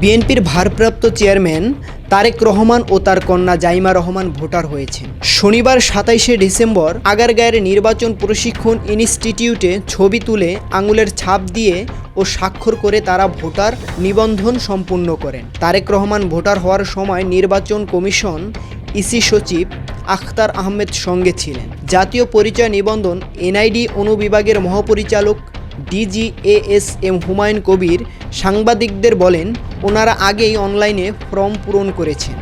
বিএনপির ভারপ্রাপ্ত চেয়ারম্যান তারেক রহমান ও তার কন্যা জাইমা রহমান ভোটার হয়েছেন। শনিবার ২৭শে ডিসেম্বর আগারগাঁওয়ের নির্বাচন প্রশিক্ষণ ইনস্টিটিউটে ছবি তুলে আঙুলের ছাপ দিয়ে ও স্বাক্ষর করে তারা ভোটার নিবন্ধন সম্পূর্ণ করেন। তারেক রহমান ভোটার হওয়ার সময় নির্বাচন কমিশন ইসি সচিব আখতার আহমেদ সঙ্গে ছিলেন। জাতীয় পরিচয় নিবন্ধন এনআইডি অনুবিভাগের মহাপরিচালক DGASM হুমায়ুন কবির সাংবাদিকদের বলেন, ওনারা আগেই অনলাইনে ফর্ম পূরণ করেছেন।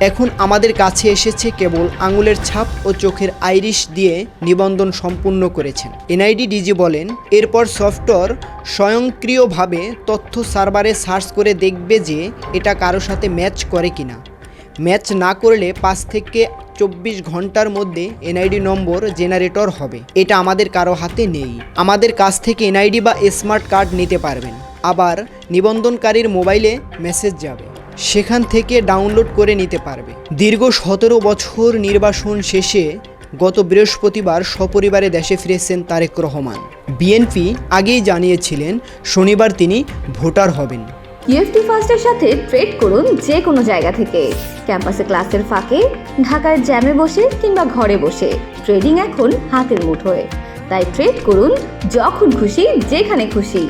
এখন আমাদের কাছে এসেছে কেবল আঙুলের ছাপ ও চোখের আইরিশ দিয়ে নিবন্ধন সম্পূর্ণ করেছেন। এনআইডি ডিজি বলেন, এরপর সফটওয়্যার স্বয়ংক্রিয়ভাবে তথ্য সার্ভারে সার্চ করে দেখবে যে এটা কারো সাথে ম্যাচ করে কিনা। ম্যাচ না করলে 5 থেকে 24 ঘন্টার মধ্যে এনআইডি নম্বর জেনারেটর হবে। এটা আমাদের কারো হাতে নেই। আমাদের কাছ থেকে এনআইডি বা স্মার্ট কার্ড নিতে পারবেন। আবার নিবন্ধনকারীর মোবাইলে মেসেজ যাবে, সেখান থেকে ডাউনলোড করে নিতে পারবে। দীর্ঘ 17 বছর নির্বাসন শেষে গত বৃহস্পতিবার সপরিবারে দেশে ফিরেছেন তারেক রহমান। বিএনপি আগেই জানিয়েছিলেন শনিবার তিনি ভোটার হবেন। ইউএফটি ফার্স্টের সাথে ট্রেড করুন যে কোনো জায়গা থেকে। ক্যাম্পাসে ক্লাসের ফাঁকে, ঢাকার জ্যামে বসে কিংবা ঘরে বসে ট্রেডিং এখন হাতের মুঠোয়। তাই ট্রেড করুন যখন খুশি, যেখানে খুশি।